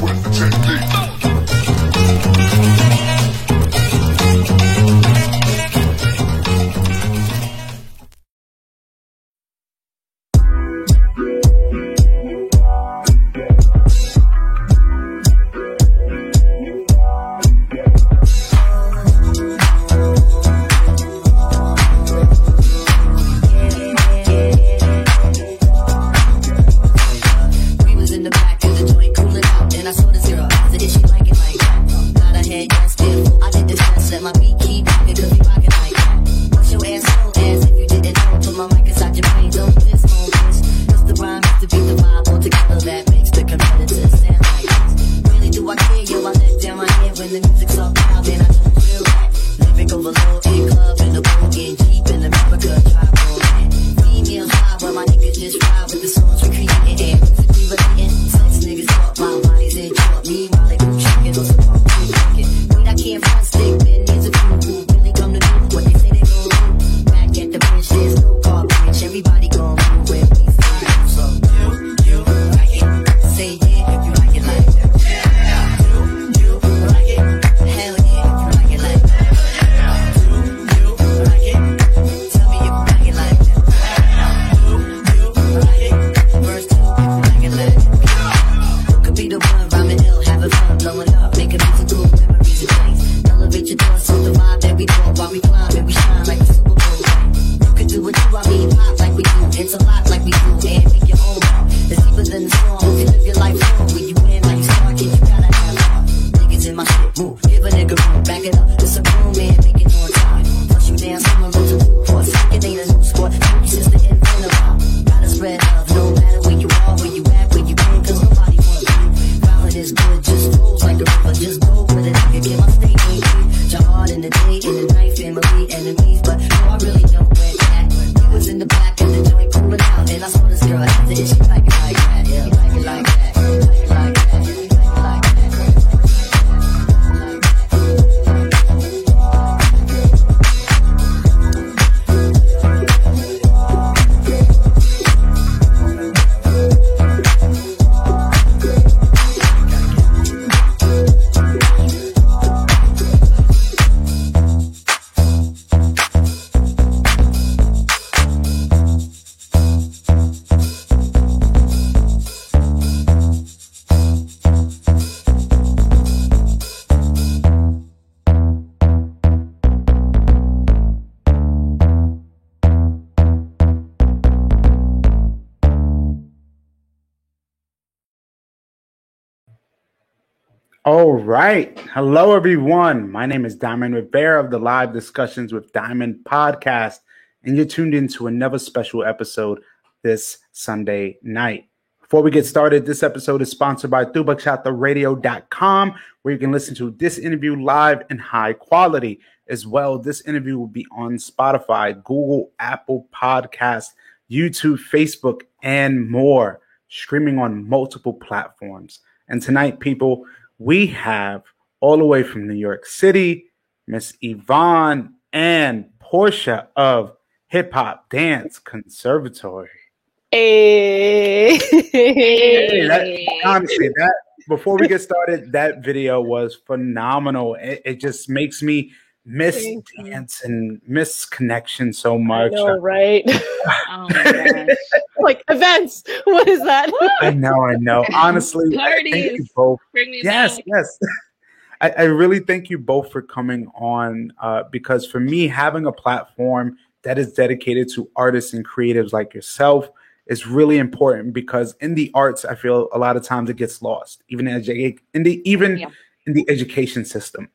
with the technique. All right. Hello, everyone. My name is Diamond Rivera of the Live Discussions with Diamond podcast, and you're tuned into another special episode this Sunday night. Before we get started, this episode is sponsored by TubaChatTheRadio.com, where you can listen to this interview live in high quality. As well, this interview will be on Spotify, Google, Apple Podcasts, YouTube, Facebook, and more, streaming on multiple platforms. And tonight, people, we have all the way from New York City, Miss Yvonne and Portia of Hip Hop Dance Conservatory. Hey. Honestly, that before we get started, that video was phenomenal. It just makes me miss dance and miss connection so much. I know, right? Oh my gosh. Like events. What is that? I know. Honestly, Parties. thank you both. Bring me Yes. back. I really thank you both for coming on because for me, having a platform that is dedicated to artists and creatives like yourself is really important because in the arts, I feel a lot of times it gets lost, even in the education system.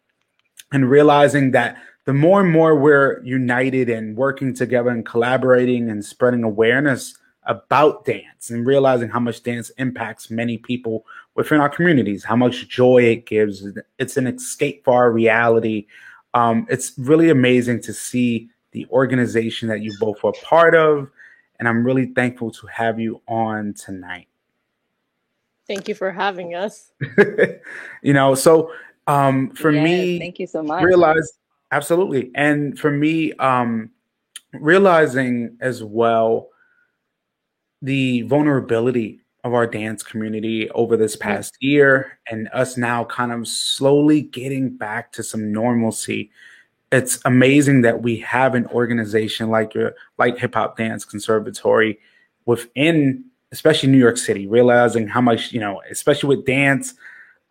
And realizing that the more and more we're united and working together and collaborating and spreading awareness about dance and realizing how much dance impacts many people within our communities, how much joy it gives. It's an escape for our reality. It's really amazing to see the organization that you both are part of. And I'm really thankful to have you on tonight. Thank you for having us. For me, thank you so much. Absolutely. And for me, realizing as well the vulnerability of our dance community over this past year, and us now kind of slowly getting back to some normalcy. It's amazing that we have an organization like Hip Hop Dance Conservatory within, especially New York City, realizing how much, especially with dance,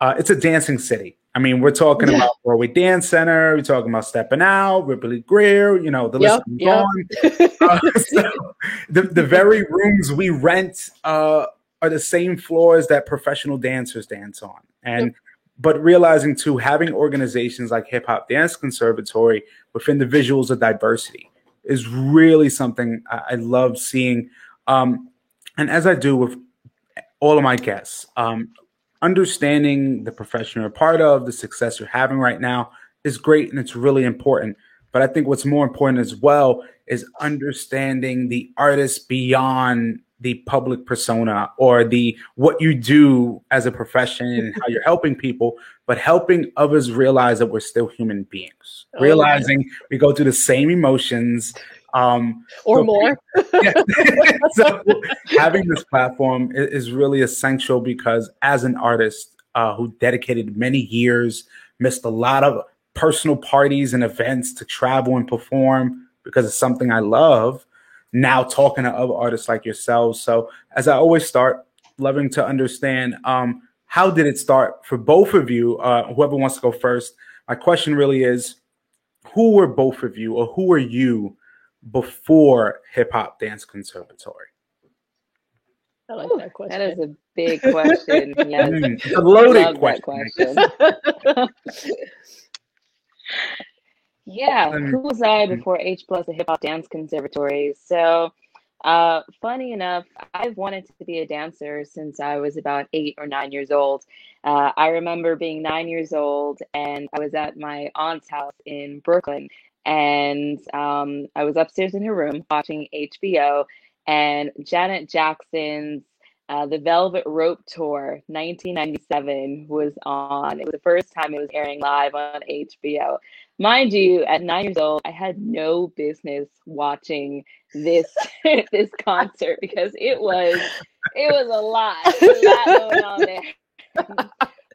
it's a dancing city. I mean, we're talking about Broadway Dance Center, we're talking about Stepping Out, Ripley Greer, the list goes on. So the very rooms we rent are the same floors that professional dancers dance on. And but realizing too, having organizations like Hip Hop Dance Conservatory within the visuals of diversity is really something I love seeing. And as I do with all of my guests, understanding the profession you're a part of, the success you're having right now is great and it's really important. But I think what's more important as well is understanding the artist beyond the public persona or the what you do as a profession and how you're helping people, but helping others realize that we're still human beings, realizing we go through the same emotions. Or more. So having this platform is really essential because as an artist who dedicated many years, missed a lot of personal parties and events to travel and perform because it's something I love, now talking to other artists like yourselves. So as I always start, loving to understand how did it start for both of you? Whoever wants to go first. My question really is, who were both of you or who were you before Hip Hop Dance Conservatory? I like that question. That is a big question. Yes. It's a loaded question. Yeah, who was I before H Plus the Hip Hop Dance Conservatory? So, funny enough, I've wanted to be a dancer since I was about 8 or 9 years old. I remember being 9 years old and I was at my aunt's house in Brooklyn. And I was upstairs in her room watching HBO, and Janet Jackson's The Velvet Rope Tour 1997 was on. It was the first time it was airing live on HBO. Mind you, at 9 years old, I had no business watching this this concert because it was a lot going on there.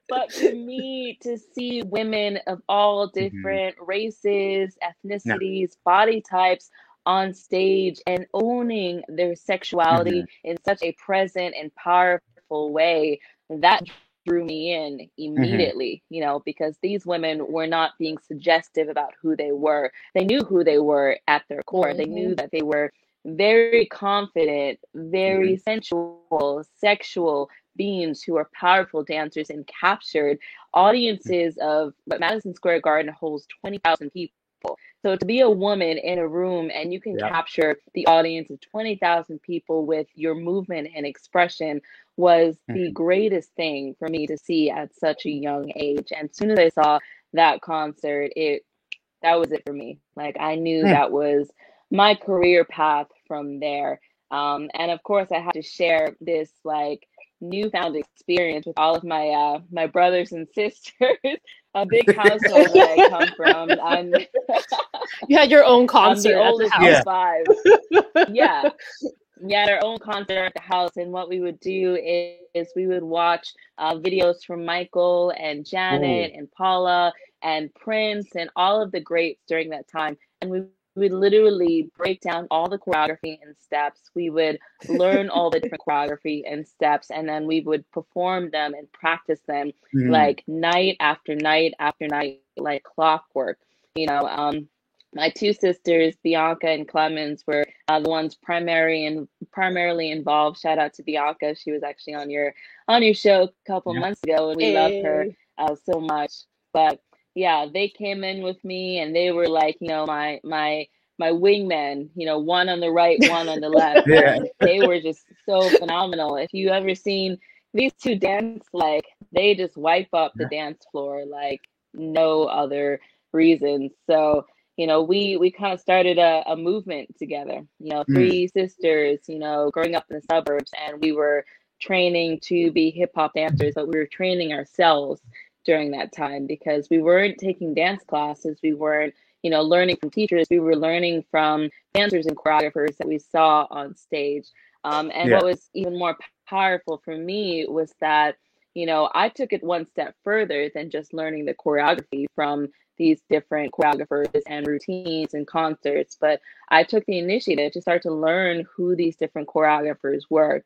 But for me to see women of all different races, ethnicities, body types on stage and owning their sexuality in such a present and powerful way, that drew me in immediately, because these women were not being suggestive about who they were. They knew who they were at their core. They knew that they were very confident, very sensual, sexual beings who are powerful dancers and captured audiences of what Madison Square Garden holds 20,000 people. So to be a woman in a room and you can capture the audience of 20,000 people with your movement and expression was the greatest thing for me to see at such a young age. And as soon as I saw that concert, that was it for me. Like I knew that was my career path from there. And of course I had to share this like newfound experience with all of my my brothers and sisters. A big household that I come from. You had your own concert I'm the at the oldest house. five. Yeah. We had our own concert at the house, and what we would do is we would watch videos from Michael and Janet and Paula and Prince and all of the greats during that time, and we would literally break down all the choreography and steps. We would learn all the different choreography and steps, and then we would perform them and practice them like night after night after night, like clockwork. My two sisters, Bianca and Clemens, were the ones primarily involved. Shout out to Bianca; she was actually on your show a couple months ago, and we love her so much. But yeah, they came in with me, and they were like, my wingmen. One on the right, one on the left. And they were just so phenomenal. If you ever seen these two dance, like they just wipe up the dance floor like no other reason. So. We kind of started a movement together, three sisters, growing up in the suburbs, and we were training to be hip hop dancers, but we were training ourselves during that time because we weren't taking dance classes. We weren't, learning from teachers. We were learning from dancers and choreographers that we saw on stage. And what was even more powerful for me was that, I took it one step further than just learning the choreography from these different choreographers and routines and concerts, but I took the initiative to start to learn who these different choreographers were.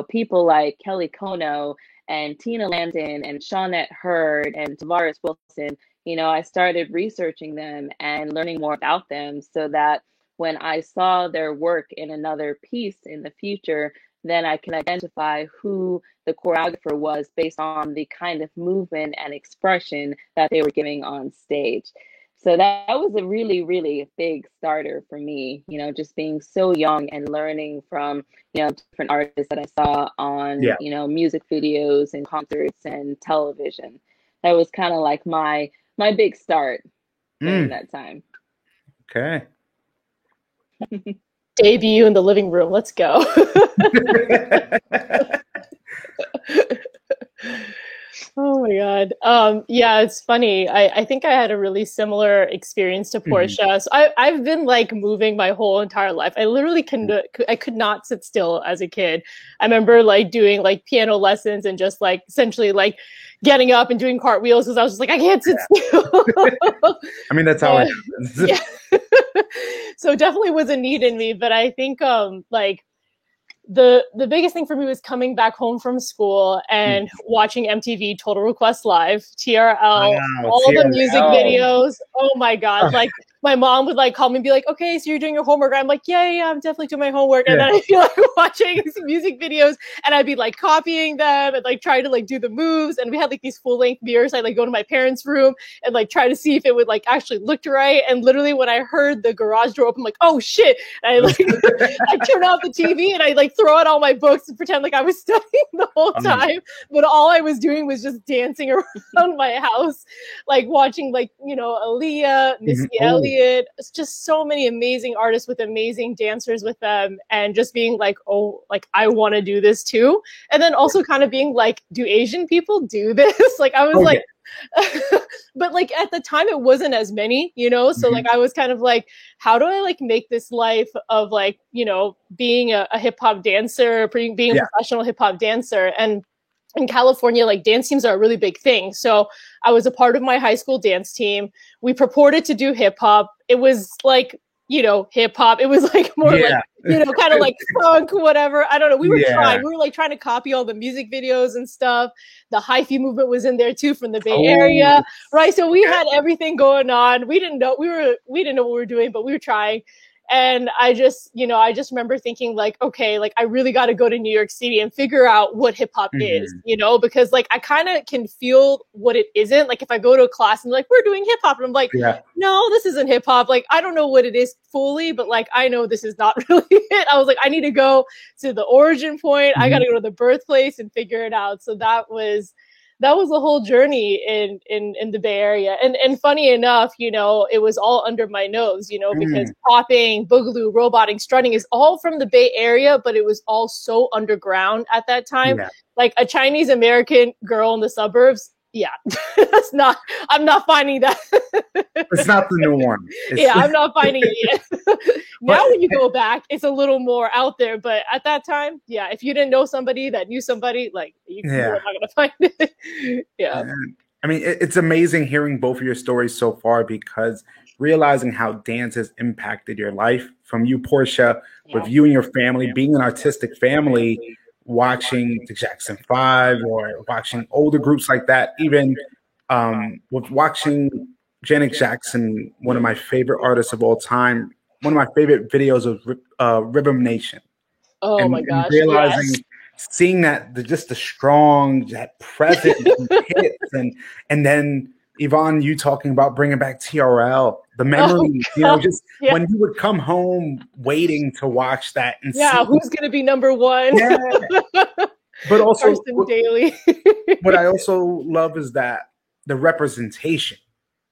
People like Kelly Kono and Tina Landon and Shawnette Hurd and Tavares Wilson. I started researching them and learning more about them so that when I saw their work in another piece in the future, then I can identify who the choreographer was based on the kind of movement and expression that they were giving on stage. So that was a really, really big starter for me, just being so young and learning from, different artists that I saw on, music videos and concerts and television. That was kind of like my big start during that time. Okay. Debut in the living room. Let's go. Oh my God. Yeah, it's funny. I think I had a really similar experience to Portia. So I've been like moving my whole entire life. I literally could not sit still as a kid. I remember like doing like piano lessons and just like essentially like getting up and doing cartwheels because I was just like, I can't sit still. I mean, that's how it happens. Yeah. So it definitely was a need in me. But I think like the biggest thing for me was coming back home from school and watching MTV Total Request Live, TRL, all the music videos. Oh my God. Like my mom would like call me and be like, okay, so you're doing your homework. I'm like, yeah, I'm definitely doing my homework. And then I'd be like watching music videos and I'd be like copying them and like trying to like do the moves. And we had like these full length mirrors. I'd like go to my parents' room and like try to see if it would like actually look right. And literally when I heard the garage door open, I'm like, oh shit. And I like, I turn off the TV and I like throw out all my books and pretend like I was studying the whole time. But all I was doing was just dancing around my house, like watching like, Aaliyah, Missy Elliott. It's just so many amazing artists with amazing dancers with them and just being like, oh, like I want to do this too. And then also kind of being like, do Asian people do this? Like I was like, but like at the time it wasn't as many, so like I was kind of like, how do I like make this life of like, being a hip hop dancer, being a professional hip hop dancer. And in California, like dance teams are a really big thing. So I was a part of my high school dance team. We purported to do hip hop. It was like, hip hop. It was like more like, kind of like funk, whatever. I don't know. We were trying. We were like trying to copy all the music videos and stuff. The hyphy movement was in there too from the Bay Area, right? So we had everything going on. We didn't know we didn't know what we were doing, but we were trying. And I just remember thinking like, okay, like I really got to go to New York City and figure out what hip hop is, because like I kind of can feel what it isn't. Like if I go to a class and like, we're doing hip hop and I'm like, no, this isn't hip hop. Like, I don't know what it is fully, but like, I know this is not really it. I was like, I need to go to the origin point. I got to go to the birthplace and figure it out. So that was the whole journey in the Bay Area. And funny enough, it was all under my nose, because popping, boogaloo, roboting, strutting is all from the Bay Area, but it was all so underground at that time. Yeah. Like a Chinese American girl in the suburbs. Yeah, I'm not finding that. It's not the new one. I'm not finding it yet. Now when you go back, it's a little more out there. But at that time, if you didn't know somebody that knew somebody, like you're not going to find it. I mean, it's amazing hearing both of your stories so far because realizing how dance has impacted your life from you, Portia, with you and your family, being an artistic family, watching the Jackson 5 or watching older groups like that, even with watching Janet Jackson, one of my favorite artists of all time, one of my favorite videos of Rhythm Nation. Oh my gosh. And realizing, seeing that, the strong, that presence hits, and then Yvonne, you talking about bringing back TRL, the memory, when you would come home waiting to watch that. And who's going to be number one? Yeah. But also, Carson Daly. What I also love is that the representation.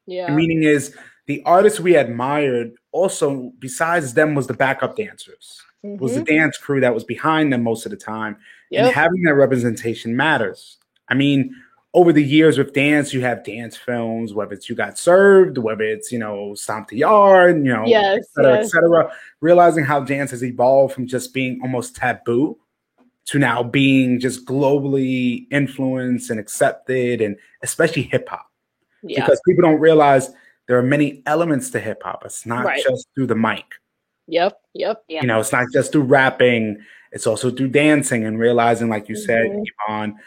Yeah. The meaning is the artists we admired also, besides them, was the backup dancers. It was the dance crew that was behind them most of the time. And having that representation matters. I mean, over the years with dance, you have dance films, whether it's You Got Served, whether it's, Stomp the Yard, Yes, et cetera, realizing how dance has evolved from just being almost taboo to now being just globally influenced and accepted, and especially hip hop. Yeah. Because people don't realize there are many elements to hip hop. It's not just through the mic. Yep. It's not just through rapping. It's also through dancing, and realizing, like you said, Yvonne,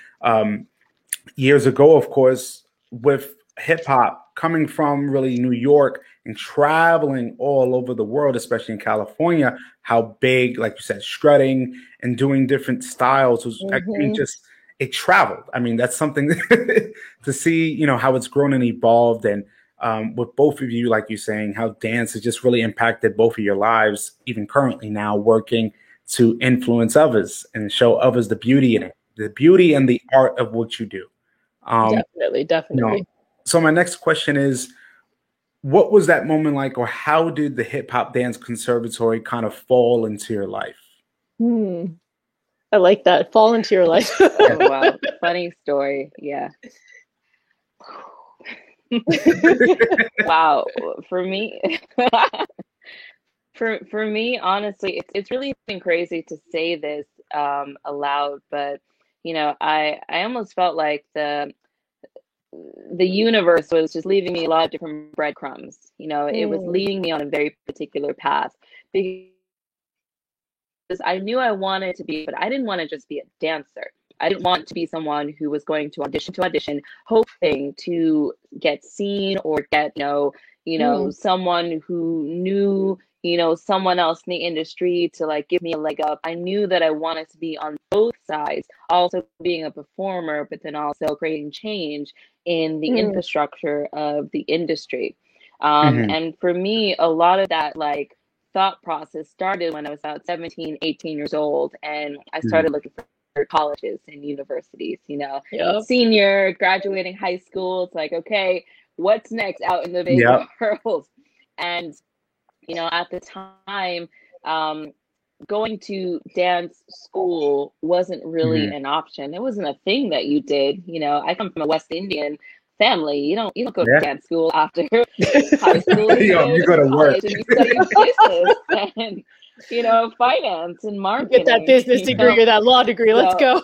years ago, of course, with hip hop coming from really New York and traveling all over the world, especially in California, how big, like you said, strutting and doing different styles was, I think, just it traveled. I mean, that's something to see, how it's grown and evolved. And with both of you, like you're saying, how dance has just really impacted both of your lives, even currently now working to influence others and show others the beauty in it, the beauty and the art of what you do. Definitely. So my next question is, what was that moment like, or how did the Hip Hop Dance Conservatory kind of fall into your life? I like that. Fall into your life. Oh, wow. Funny story. Yeah. Wow. For me, for me, honestly, it's really been crazy to say this aloud, but I almost felt like the universe was just leaving me a lot of different breadcrumbs. It was leading me on a very particular path, because I knew I wanted to be, but I didn't want to just be a dancer. I didn't want to be someone who was going to audition, hoping to get seen or get, someone who knew, someone else in the industry to like give me a leg up. I knew that I wanted to be on both sides, also being a performer, but then also creating change in the infrastructure of the industry. And for me, a lot of that like thought process started when I was about 17, 18 years old, and I started looking for colleges and universities, senior, graduating high school. It's like, okay, what's next out in the big world? And, at the time, going to dance school wasn't really an option. It wasn't a thing that you did. I come from a West Indian family. You don't go to dance school after high school. You go to work. And you study business and finance and marketing. Get that business degree or that law degree. Let's go.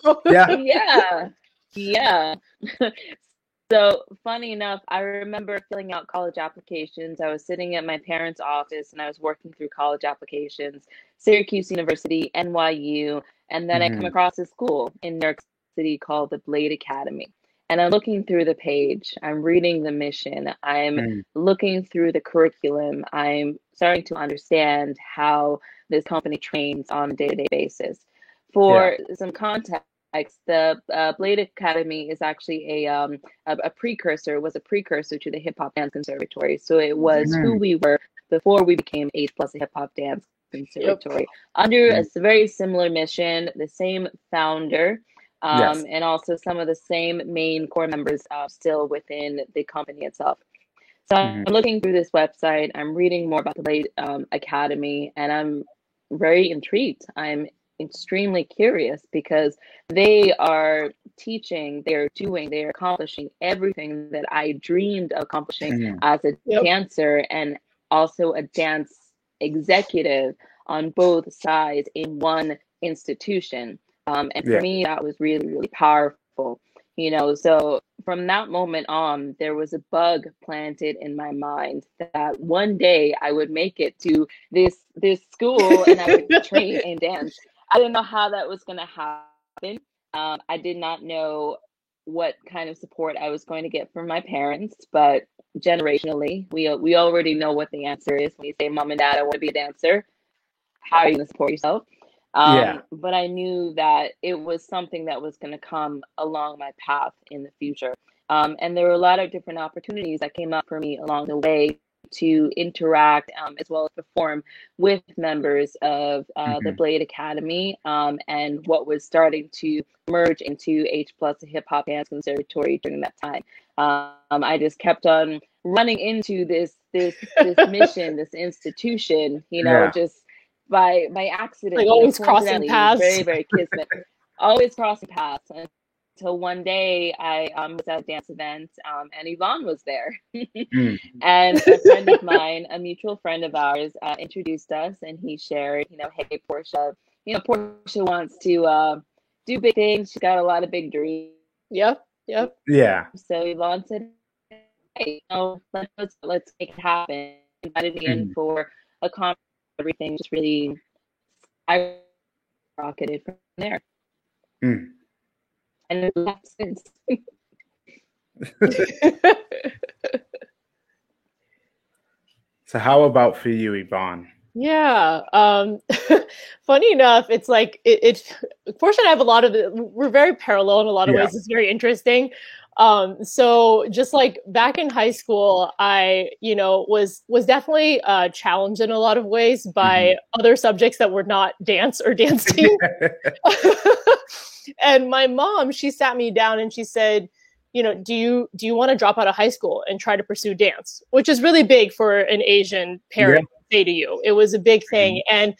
Yeah. So funny enough, I remember filling out college applications. I was sitting at my parents' office and I was working through college applications, Syracuse University, NYU, and then I come across a school in New York City called the Blade Academy. And I'm looking through the page, I'm reading the mission, I'm looking through the curriculum, I'm starting to understand how this company trains on a day-to-day basis. For some context, the Blade Academy is actually a precursor, was a precursor to the Hip Hop Dance Conservatory. So it was who we were before we became H+ Hip Hop Dance Conservatory, under a very similar mission, the same founder. And also some of the same main core members still within the company itself. So I'm looking through this website, I'm reading more about the Blade Academy, and I'm very intrigued. I'm extremely curious because they are teaching, they're doing, they're accomplishing everything that I dreamed of accomplishing as a dancer and also a dance executive on both sides in one institution. And for me, that was really, really powerful, so from that moment on, there was a bug planted in my mind that one day I would make it to this school and I would train and dance. I didn't know how that was going to happen. I did not know what kind of support I was going to get from my parents, but generationally, we already know what the answer is when you say, Mom and Dad, I want to be a dancer. How are you going to support yourself? But I knew that it was something that was going to come along my path in the future. And there were a lot of different opportunities that came up for me along the way to interact as well as perform with members of the Blade Academy and what was starting to merge into H+ Hip Hop Dance Conservatory during that time. I just kept on running into this mission, this institution, just by accident, like always crossing paths. Very, very kismet. Always crossing paths. And till one day I was at a dance event, and Yvonne was there. Mm. And a friend of mine, a mutual friend of ours, introduced us, and he shared, hey, Portia, Portia wants to do big things. She's got a lot of big dreams. Yep. Yeah. So Yvonne said, hey, let's make it happen. Invited me in for a conference. Everything just really skyrocketed from there. Mm. And it left since. So how about for you, Yvonne? Yeah. Funny enough, it's like Portia and I have a lot of we're very parallel in a lot of ways. It's very interesting. So just like back in high school, I, was definitely challenged in a lot of ways by other subjects that were not dance or dancing. And my mom, she sat me down and she said, do you want to drop out of high school and try to pursue dance? Which is really big for an Asian parent to say to you. It was a big thing. And,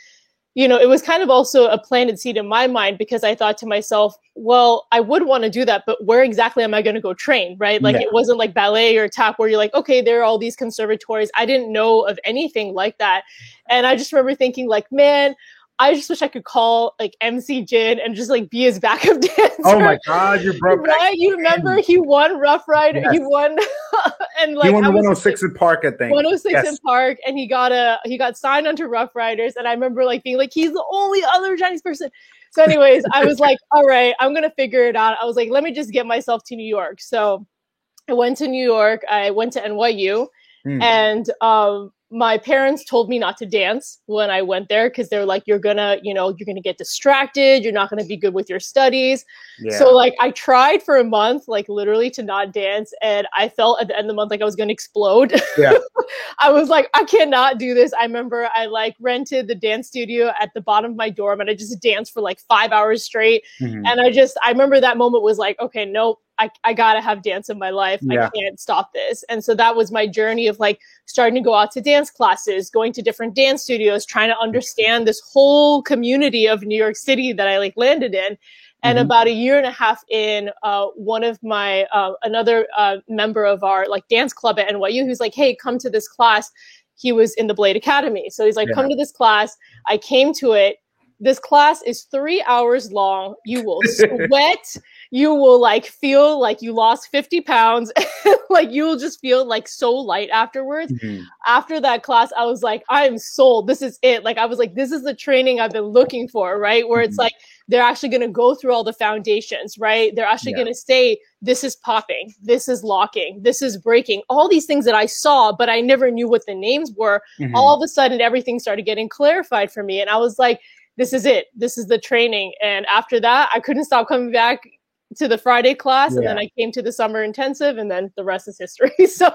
it was kind of also a planted seed in my mind, because I thought to myself, well, I would want to do that, but where exactly am I going to go train? Right. Like it wasn't like ballet or tap where you're like, okay, there are all these conservatories. I didn't know of anything like that. And I just remember thinking like, man, I just wish I could call like MC Jin and just like be his backup dancer. Oh my God, you broke. Right? You remember he won Rough Rider. Yes. He won, and like he won 106 in Park, I think. 106 in Park, and he got signed onto Rough Riders. And I remember like being like, he's the only other Chinese person. So, anyways, I was like, all right, I'm gonna figure it out. I was like, let me just get myself to New York. So, I went to New York. I went to NYU, and my parents told me not to dance when I went there, because they're like, you're gonna get distracted. You're not gonna be good with your studies. Yeah. So like I tried for a month, like literally to not dance. And I felt at the end of the month like I was gonna explode. Yeah. I was like, I cannot do this. I remember I like rented the dance studio at the bottom of my dorm, and I just danced for like 5 hours straight. And I remember that moment was like, okay, nope. I gotta have dance in my life. Yeah. I can't stop this. And so that was my journey of like starting to go out to dance classes, going to different dance studios, trying to understand this whole community of New York City that I like landed in. And about a year and a half in, one of my, another member of our like dance club at NYU, who's like, hey, come to this class. He was in the Blade Academy. So he's like, come to this class. I came to it. This class is 3 hours long. You will sweat. You will like feel like you lost 50 pounds. Like you will just feel like so light afterwards. After that class, I was like, I am sold. This is it. Like I was like, this is the training I've been looking for, right? Where it's like, they're actually going to go through all the foundations, right? They're actually going to say, this is popping, this is locking, this is breaking, all these things that I saw, but I never knew what the names were. All of a sudden, everything started getting clarified for me. And I was like, this is it. This is the training. And after that, I couldn't stop coming back to the Friday class. And then I came to the summer intensive, and then the rest is history. So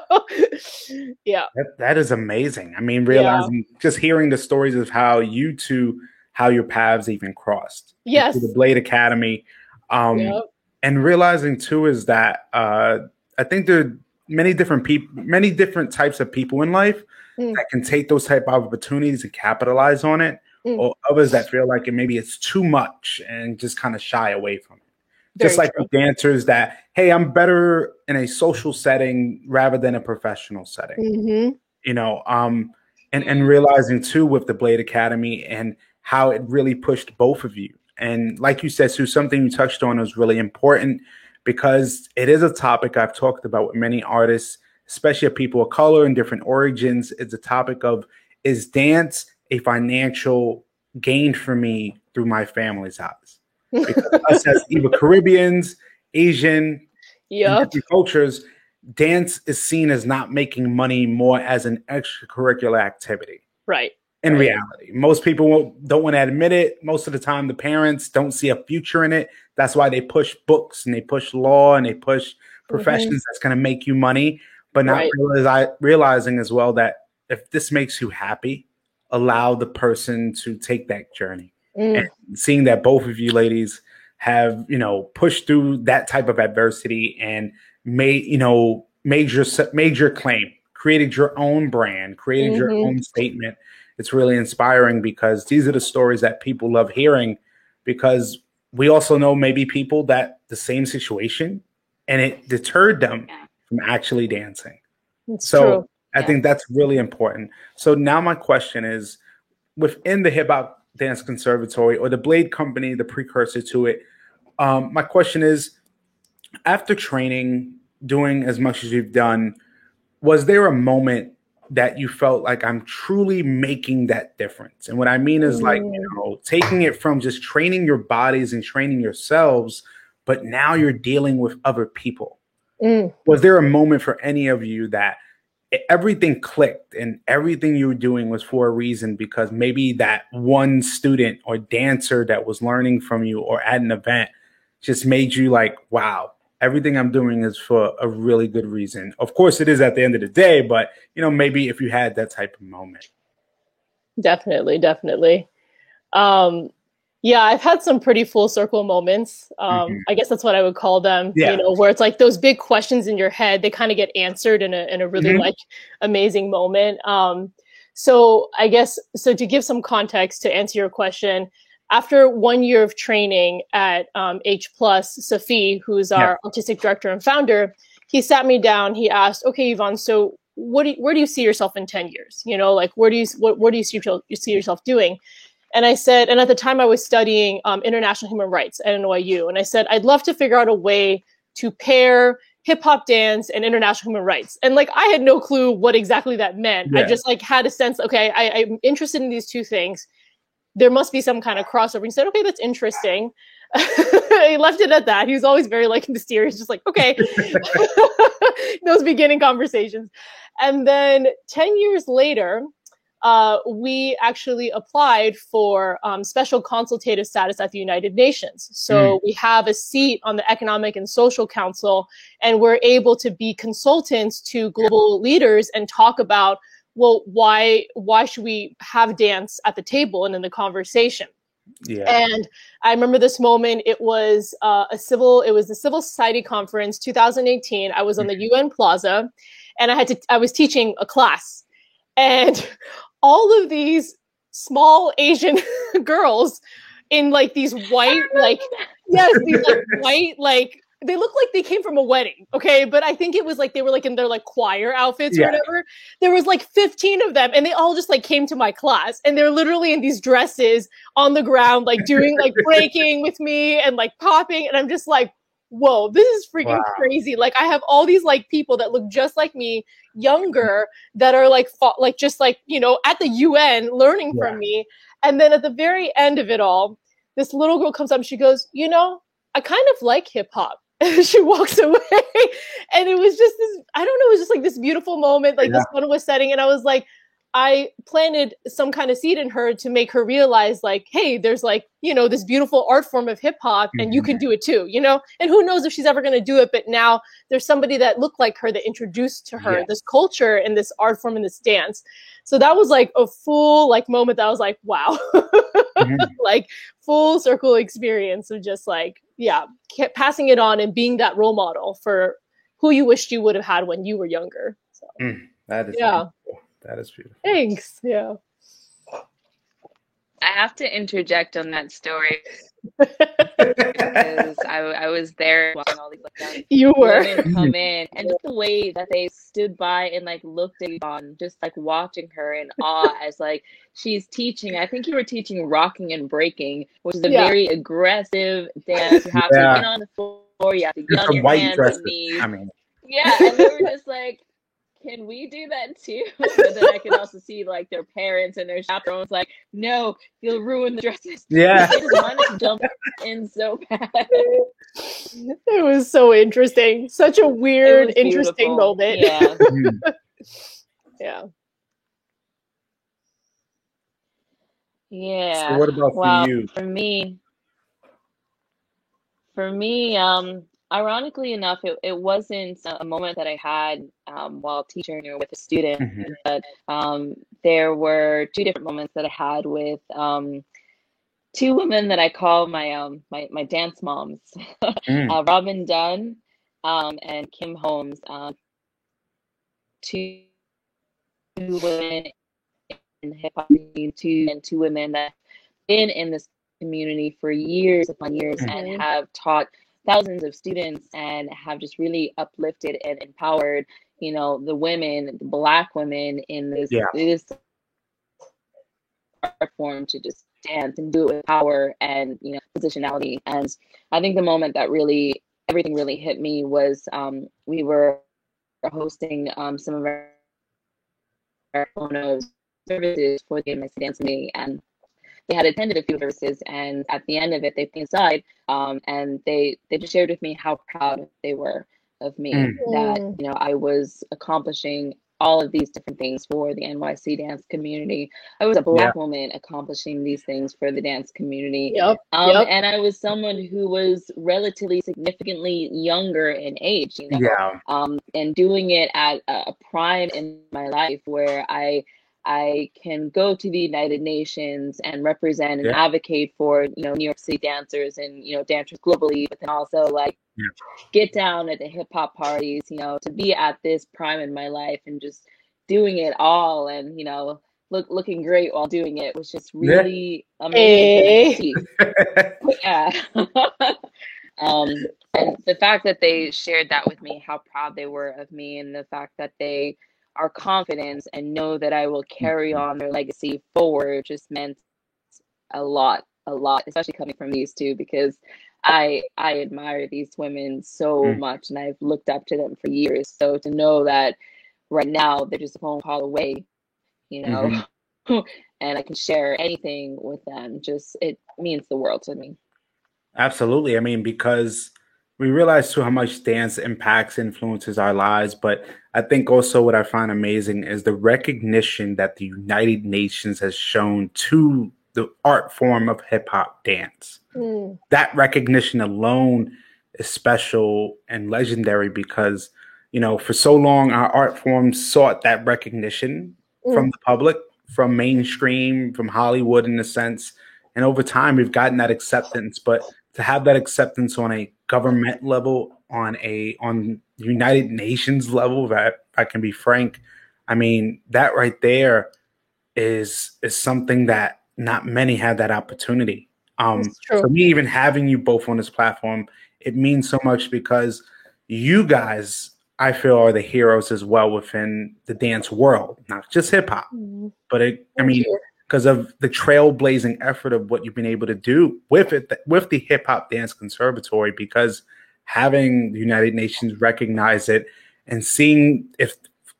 yeah. That is amazing. I mean, realizing, just hearing the stories of how your paths even crossed. Yes. To the Blade Academy. And realizing too is that I think there are many different types of people in life that can take those type of opportunities and capitalize on it. Or others that feel like maybe it's too much and just kind of shy away from it. Very just like the dancers that, hey, I'm better in a social setting rather than a professional setting. And realizing too with the Blade Academy and how it really pushed both of you. And like you said, Sue, something you touched on was really important, because it is a topic I've talked about with many artists, especially people of color and different origins. It's a topic of, is dance a financial gain for me through my family's eyes? Because us as either Caribbeans, Asian, different cultures, dance is seen as not making money, more as an extracurricular activity. Right. In reality, most people don't want to admit it. Most of the time, the parents don't see a future in it. That's why they push books and they push law and they push professions that's going to make you money, but not realizing as well that if this makes you happy, allow the person to take that journey. And seeing that both of you ladies have, pushed through that type of adversity and made major claim, created your own brand, created your own statement. It's really inspiring, because these are the stories that people love hearing, because we also know maybe people that the same situation, and it deterred them Yeah. from actually dancing. It's So true. I Yeah. think that's really important. So now my question is, within the Hip Hop Dance Conservatory or the Blade Company, the precursor to it, my question is, after training, doing as much as you've done, was there a moment that you felt like I'm truly making that difference? And what I mean is like, you know, taking it from just training your bodies and training yourselves, but now you're dealing with other people. Mm. Was there a moment for any of you that everything clicked and everything you were doing was for a reason, because maybe that one student or dancer that was learning from you or at an event just made you like, wow, everything I'm doing is for a really good reason? Of course it is at the end of the day, but you know, maybe if you had that type of moment. Definitely, definitely. Yeah, I've had some pretty full circle moments. I guess that's what I would call them, Yeah. you know, where it's like those big questions in your head, they kind of get answered in a really like amazing moment. So I guess, so to give some context to answer your question, after 1 year of training at H Plus, Safi, who's our artistic director and founder, he sat me down, he asked, okay, Yvonne, so where do you see yourself in 10 years? You know, like where do you see yourself doing? And I said, and at the time I was studying international human rights at NYU. And I said, I'd love to figure out a way to pair hip hop dance and international human rights. And like, I had no clue what exactly that meant. Yeah. I just like had a sense, okay, I'm interested in these two things. There must be some kind of crossover. He said, okay, that's interesting. He left it at that. He was always very like mysterious, just like, okay, those beginning conversations. And then 10 years later, we actually applied for special consultative status at the United Nations. So we have a seat on the Economic and Social Council, and we're able to be consultants to global leaders and talk about, well, why should we have dance at the table and in the conversation? Yeah. And I remember this moment. It was the Civil Society Conference 2018. I was on the UN Plaza, and I was teaching a class, and all of these small Asian girls in like these white, like, yes, these like white, like, they look like they came from a wedding, okay? But I think it was like they were like in their like choir outfits or whatever. There was like 15 of them, and they all just like came to my class, and they're literally in these dresses on the ground, like doing like breaking with me and like popping, and I'm just like, whoa, this is freaking crazy. Like I have all these like people that look just like me, younger, that are like just like, you know, at the UN learning from me. And then at the very end of it all, this little girl comes up and she goes, you know, I kind of like hip hop. And she walks away. And it was just this, I don't know, it was just like this beautiful moment, like the sun was setting. And I was like, I planted some kind of seed in her to make her realize like, hey, there's like, you know, this beautiful art form of hip hop and you can do it too, you know? And who knows if she's ever going to do it, but now there's somebody that looked like her that introduced to her this culture and this art form and this dance. So that was like a full like moment that I was like, wow, like full circle experience of just like, passing it on and being that role model for who you wished you would have had when you were younger. So that is beautiful. That is beautiful. Thanks. Yeah. I have to interject on that story because I was there watching all these like you were women come in, and just the way that they stood by and like looked at Yvonne, just like watching her in awe as like she's teaching. I think you were teaching rocking and breaking, which is a very aggressive dance. You have to get on the floor, you have to get on your hands and knees. I mean, and they were just like, can we do that too? But then I could also see like their parents and their chaperones like, no, you'll ruin the dresses. Yeah. They just wanted to jump in so bad. It was so interesting. Such a weird, interesting moment. Yeah. Yeah. Yeah. So what about for you? For me, ironically enough, it wasn't a moment that I had while teaching or with a student, but there were two different moments that I had with two women that I call my dance moms, Robin Dunn and Kim Holmes, two women in hip hop, two women that have been in this community for years upon years and have taught thousands of students and have just really uplifted and empowered, you know, the women, the Black women in this art form to just dance and do it with power and, you know, positionality. And I think the moment that really everything really hit me was we were hosting some of our services for the MSC Dance Committee, and they had attended a few services, and at the end of it, they came inside and they just shared with me how proud they were of me, that, you know, I was accomplishing all of these different things for the NYC dance community. I was a Black woman accomplishing these things for the dance community. And I was someone who was relatively significantly younger in age, you know, and doing it at a prime in my life where I can go to the United Nations and represent and advocate for, you know, New York City dancers and, you know, dancers globally, but then also like get down at the hip hop parties, you know, to be at this prime in my life and just doing it all and, you know, looking great while doing it was just really amazing. And the fact that they shared that with me, how proud they were of me, and the fact that they are confident and know that I will carry on their legacy forward just meant a lot, especially coming from these two, because I admire these women so much and I've looked up to them for years. So to know that right now they're just a phone call away, you know, and I can share anything with them, just it means the world to me. Absolutely. I mean, because we realize too how much dance impacts, influences our lives. But I think also what I find amazing is the recognition that the United Nations has shown to the art form of hip hop dance. That recognition alone is special and legendary because, you know, for so long, our art form sought that recognition from the public, from mainstream, from Hollywood in a sense. And over time, we've gotten that acceptance. But to have that acceptance on a government level, on United Nations level, that I can be frank, I mean, that right there is something that not many have that opportunity. For me, even having you both on this platform, it means so much because you guys, I feel, are the heroes as well within the dance world, not just hip hop, but because of the trailblazing effort of what you've been able to do with it, with the Hip Hop Dance Conservatory, because having the United Nations recognize it and seeing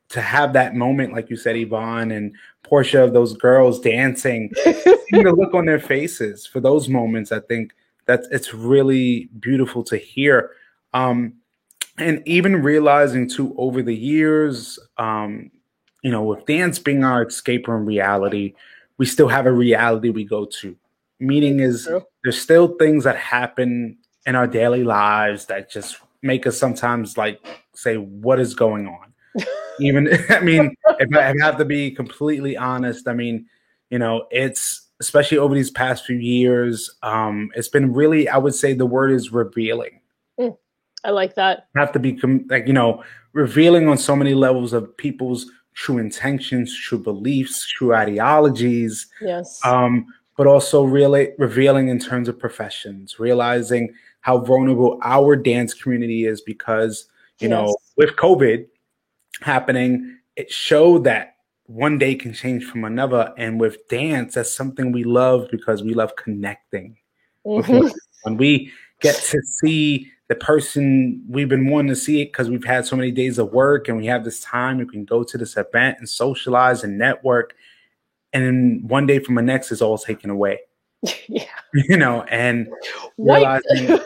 to have that moment, like you said, Yvonne and Portia, of those girls dancing, seeing the look on their faces for those moments, I think it's really beautiful to hear. And even realizing too, over the years, you know, with dance being our escape from reality, we still have a reality we go to. Meaning is there's still things that happen in our daily lives that just make us sometimes like say, what is going on? Even, I mean, if I have to be completely honest, I mean, you know, it's especially over these past few years, it's been really, I would say the word is revealing. I like that. Have to be like, you know, revealing on so many levels of people's true intentions, true beliefs, true ideologies. Yes. But also really revealing in terms of professions, realizing how vulnerable our dance community is because, you know, with COVID happening, it showed that one day can change from another. And with dance, that's something we love because we love connecting. When we get to see the person we've been wanting to see it because we've had so many days of work and we have this time, we can go to this event and socialize and network. And then one day from the next is all taken away. You know, and realizing,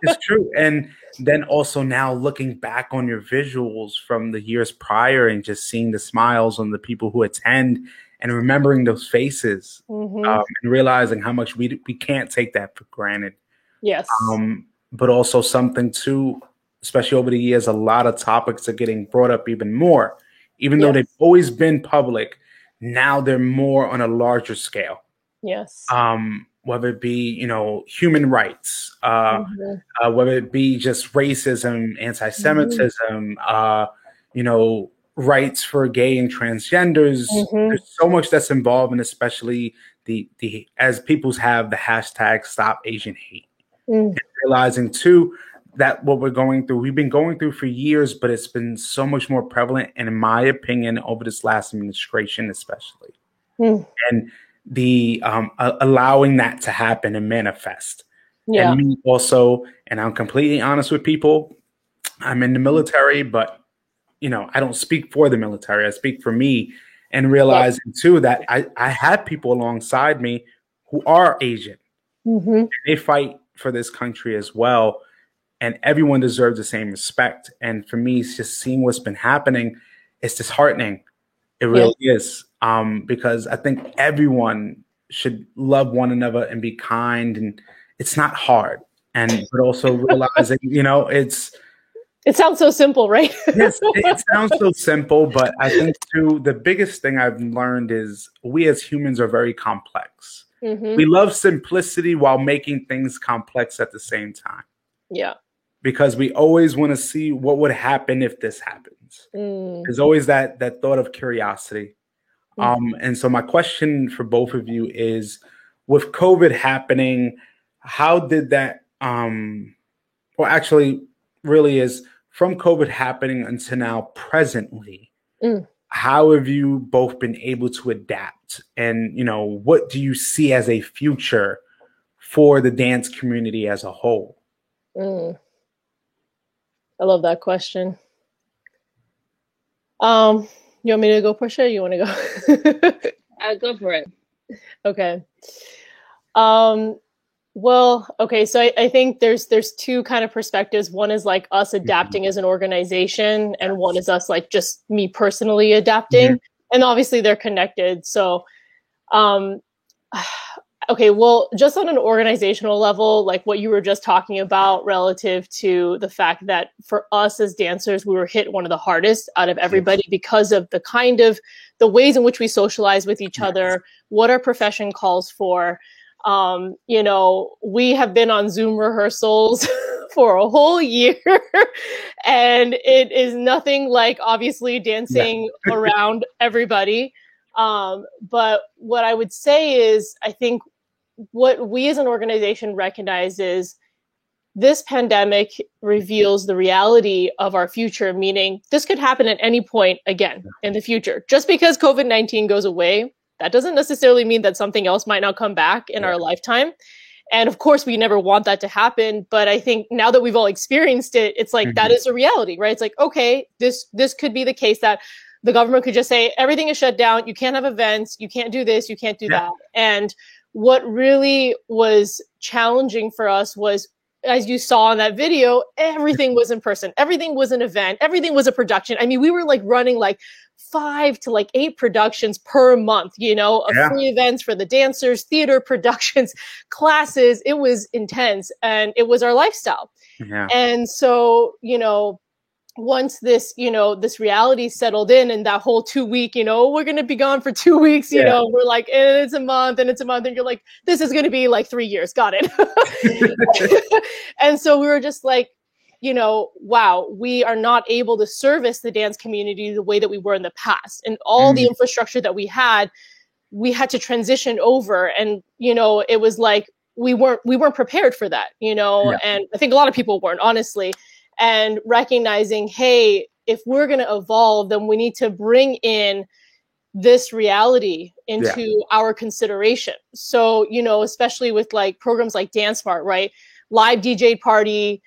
it's true. And then also now looking back on your visuals from the years prior and just seeing the smiles on the people who attend and remembering those faces and realizing how much we can't take that for granted. Yes. But also something too, especially over the years, a lot of topics are getting brought up even more, even though they've always been public. Now they're more on a larger scale. Yes. Whether it be, you know, human rights, whether it be just racism, anti-Semitism, you know, rights for gay and transgenders. There's so much that's involved, and especially the as people's have the hashtag Stop Asian Hate, Mm. and realizing too that what we've been going through for years, but it's been so much more prevalent, and in my opinion, over this last administration, especially, and the allowing that to happen and manifest. Yeah. And me also, and I'm completely honest with people, I'm in the military, but I don't speak for the military. I speak for me, and realizing too that I have people alongside me who are Asian. Mm-hmm. They fight for this country as well, and everyone deserves the same respect. And for me, it's just seeing what's been happening. It's disheartening. It really is, because I think everyone should love one another and be kind, and it's not hard. But also realizing, it sounds so simple, right? Yes, it sounds so simple, but I think too the biggest thing I've learned is we as humans are very complex. Mm-hmm. We love simplicity while making things complex at the same time. Yeah. Because we always want to see what would happen if this happens. There's always that thought of curiosity. And so my question for both of you is, with COVID happening, how did that, or actually really is, from COVID happening until now presently, how have you both been able to adapt? And, what do you see as a future for the dance community as a whole? I love that question. You want me to go, Portia? Or you want to go? Go for it. Okay. Well, okay. So I think there's two kind of perspectives. One is like us adapting as an organization, and one is us like just me personally adapting. And obviously they're connected. So, okay, well, just on an organizational level, like what you were just talking about relative to the fact that for us as dancers, we were hit one of the hardest out of everybody because of the ways in which we socialize with each other, what our profession calls for. We have been on Zoom rehearsals for a whole year, and it is nothing like obviously dancing around everybody. But what I would say is, I think what we as an organization recognize is this pandemic reveals the reality of our future, meaning this could happen at any point again in the future. Just because COVID-19 goes away, that doesn't necessarily mean that something else might not come back in our lifetime. And of course, we never want that to happen. But I think now that we've all experienced it, it's like that is a reality, right? It's like, okay, this could be the case that the government could just say, everything is shut down. You can't have events. You can't do this. You can't do that. And what really was challenging for us was, as you saw in that video, everything was in person. Everything was an event. Everything was a production. I mean, we were like running like 5 to 8 productions per month, of free events for the dancers, theater productions, classes. It was intense, and it was our lifestyle. Yeah. And so, once this, this reality settled in, and that whole 2 week, we're going to be gone for 2 weeks, we're like, and it's a month, and you're like, this is going to be like 3 years. Got it. And so we were just like, wow, we are not able to service the dance community the way that we were in the past. And all the infrastructure that we had to transition over. And, it was like, we weren't prepared for that, and I think a lot of people weren't, honestly. And recognizing, hey, if we're going to evolve, then we need to bring in this reality into our consideration. So, especially with like programs like Dance Smart, right? Live DJ party,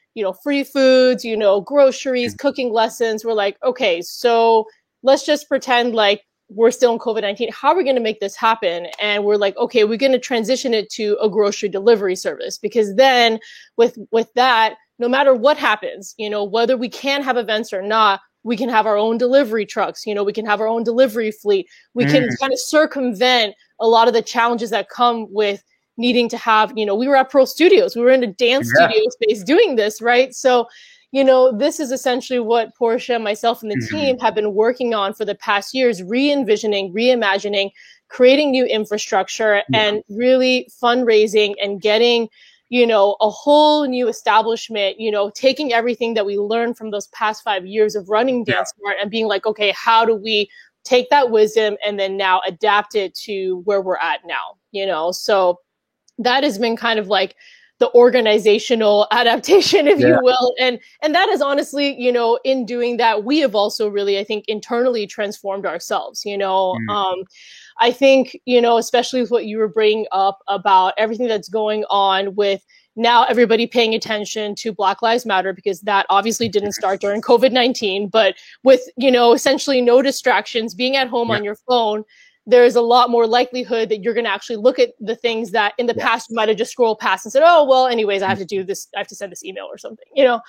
free foods, groceries, cooking lessons. We're like, okay, so let's just pretend like we're still in COVID-19. How are we going to make this happen? And we're like, okay, we're going to transition it to a grocery delivery service, because then with that, no matter what happens, whether we can have events or not, we can have our own delivery trucks, we can have our own delivery fleet. We can kind of circumvent a lot of the challenges that come with needing to have, we were at Pro Studios, we were in a dance studio space doing this, right? So, this is essentially what Portia, myself, and the team have been working on for the past years, re-envisioning, reimagining, creating new infrastructure, and really fundraising and getting a whole new establishment, taking everything that we learned from those past 5 years of running Dance Smart and being like, okay, how do we take that wisdom and then now adapt it to where we're at now, you know? So that has been kind of like the organizational adaptation, if you will. And that is honestly, you know, in doing that, we have also really, I think, internally transformed ourselves, you know. I think, you know, especially with what you were bringing up about everything that's going on with now everybody paying attention to Black Lives Matter, because that obviously didn't start during COVID-19, but with, you know, essentially no distractions, being at home on your phone, there's a lot more likelihood that you're going to actually look at the things that in the past you might have just scrolled past and said, oh, well, anyways, I have to do this. I have to send this email or something, you know?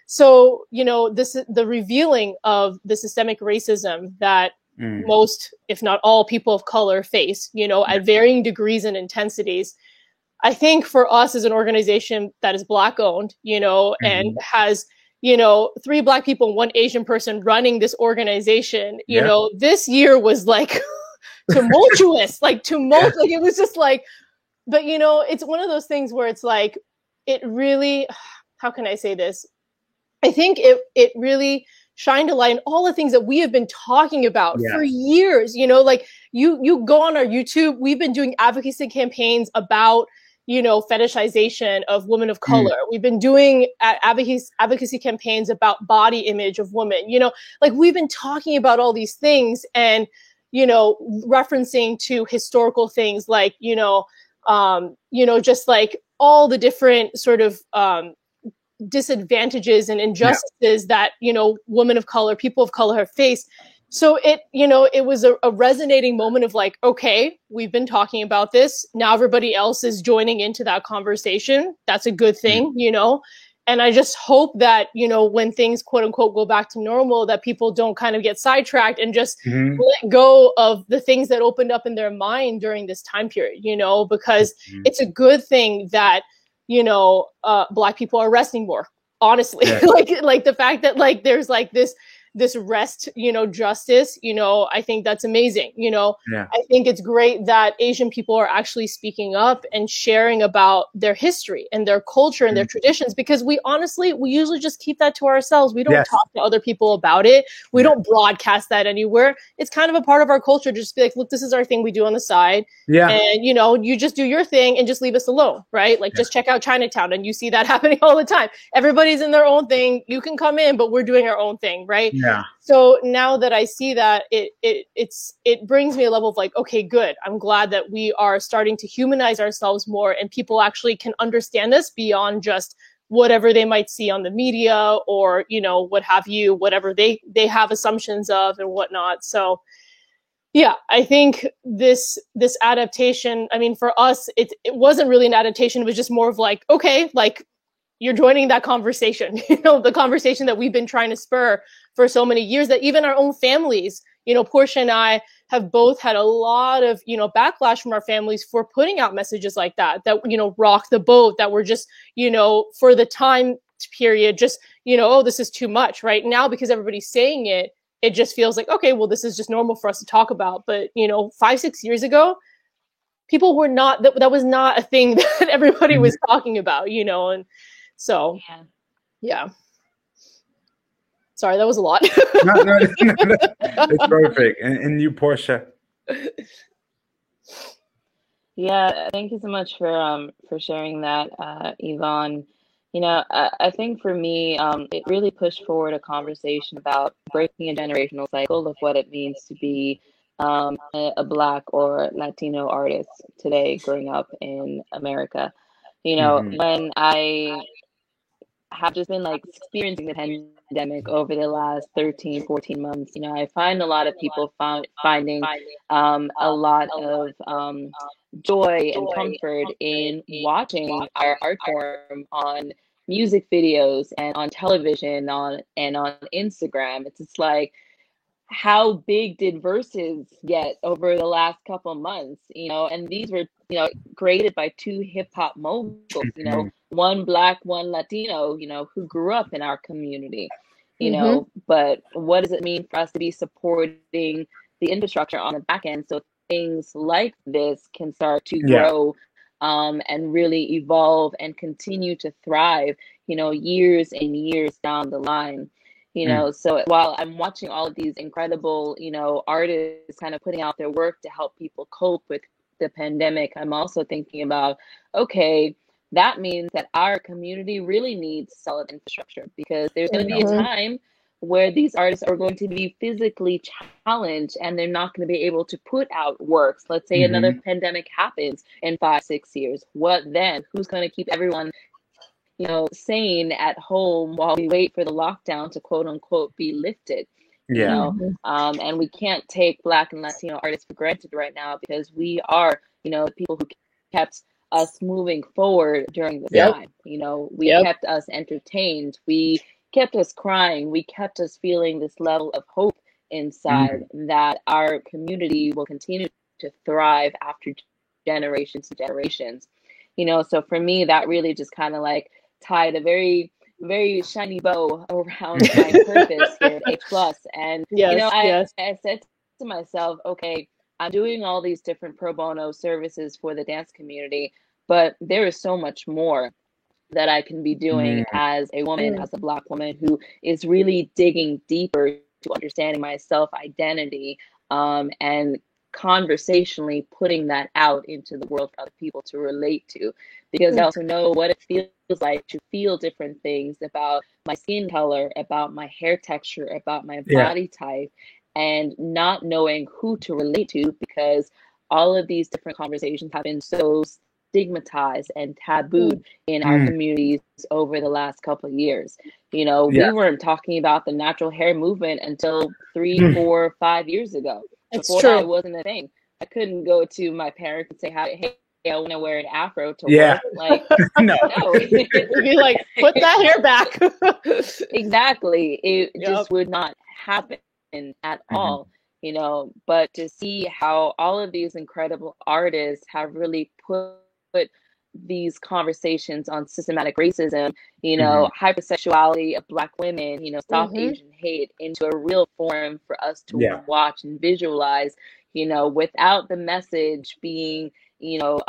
So, you know, the revealing of the systemic racism that most, if not all people of color face, you know, at varying degrees and intensities. I think for us as an organization that is Black owned, you know, and has, you know, 3 Black people and 1 Asian person running this organization, you know, this year was like tumultuous, like it was just like, but you know, it's one of those things where it's like, it really, how can I say this? I think it really shined a light on all the things that we have been talking about for years, you know, like you go on our YouTube, we've been doing advocacy campaigns about, you know, fetishization of women of color. We've been doing advocacy campaigns about body image of women, you know, like we've been talking about all these things and, you know, referencing to historical things like, you know, just like all the different sort of disadvantages and injustices that, you know, women of color, people of color have faced. So it, you know, it was a resonating moment of like, okay, we've been talking about this. Now everybody else is joining into that conversation. That's a good thing, you know? And I just hope that, you know, when things quote unquote go back to normal, that people don't kind of get sidetracked and just let go of the things that opened up in their mind during this time period, you know, because it's a good thing that, you know, Black people are resting more, honestly. like the fact that like there's like this rest, you know, justice, you know, I think that's amazing. You know, I think it's great that Asian people are actually speaking up and sharing about their history and their culture and their traditions, because we usually just keep that to ourselves. We don't talk to other people about it. We don't broadcast that anywhere. It's kind of a part of our culture to just be like, look, this is our thing we do on the side. And, you know, you just do your thing and just leave us alone, right? Like just check out Chinatown and you see that happening all the time. Everybody's in their own thing. You can come in, but we're doing our own thing, right? So now that I see that, it brings me a level of like, okay, good. I'm glad that we are starting to humanize ourselves more and people actually can understand us beyond just whatever they might see on the media or, you know, what have you, whatever they have assumptions of and whatnot. So yeah, I think this adaptation, I mean, for us, it wasn't really an adaptation. It was just more of like, okay, like, you're joining that conversation, you know, the conversation that we've been trying to spur for so many years, that even our own families, you know, Portia and I have both had a lot of, you know, backlash from our families for putting out messages like that, you know, rock the boat, that were just, you know, for the time period, just, you know, oh, this is too much right now, because everybody's saying it. It just feels like, okay, well, this is just normal for us to talk about. But, you know, 5-6 years ago, people were not, that was not a thing that everybody was talking about, you know, and so, yeah. Sorry, that was a lot. No, it's perfect. And you, Portia? Yeah, thank you so much for sharing that, Yvonne. You know, I think for me, it really pushed forward a conversation about breaking a generational cycle of what it means to be a Black or Latino artist today, growing up in America. You know, when I have just been like experiencing the pandemic over the last 13, 14 months, you know, I find a lot of people finding a lot of joy and comfort in watching our art form on music videos and on television and on Instagram. It's just like, how big did Versus get over the last couple months, you know? And these were, you know, created by 2 hip hop moguls, you know, one Black, one Latino, you know, who grew up in our community, you know. But what does it mean for us to be supporting the infrastructure on the back end so things like this can start to grow and really evolve and continue to thrive, you know, years and years down the line? You know, so while I'm watching all of these incredible, you know, artists kind of putting out their work to help people cope with the pandemic, I'm also thinking about, okay, that means that our community really needs solid infrastructure, because there's going to be a time where these artists are going to be physically challenged and they're not going to be able to put out works. Let's say another pandemic happens in 5-6 years. What then? Who's going to keep everyone, you know, sane at home while we wait for the lockdown to quote unquote be lifted? You know, and we can't take Black and Latino artists for granted right now, because we are, you know, the people who kept us moving forward during this time. You know, we kept us entertained. We kept us crying. We kept us feeling this level of hope inside that our community will continue to thrive after generations and generations. You know, so for me, that really just kind of like tied a very, very shiny bow around my purpose here at H Plus. And, you know, I said to myself, okay, I'm doing all these different pro bono services for the dance community, but there is so much more that I can be doing as a woman, as a Black woman who is really digging deeper to understanding my self-identity, and conversationally putting that out into the world for other people to relate to. Because I also know what it feels like to feel different things about my skin color, about my hair texture, about my body type, and not knowing who to relate to, because all of these different conversations have been so stigmatized and tabooed in our communities over the last couple of years. You know, we weren't talking about the natural hair movement until 3, 4, 5 years ago. Before that, it wasn't a thing. I couldn't go to my parents and say, hey, I want to wear an afro to work. Like, no. You'd be like, put that hair back. Exactly. It just would not happen at all. You know, but to see how all of these incredible artists have really put these conversations on systematic racism, you know, hypersexuality of Black women, you know, Stop Asian Hate, into a real form for us to watch and visualize, you know, without the message being, you know,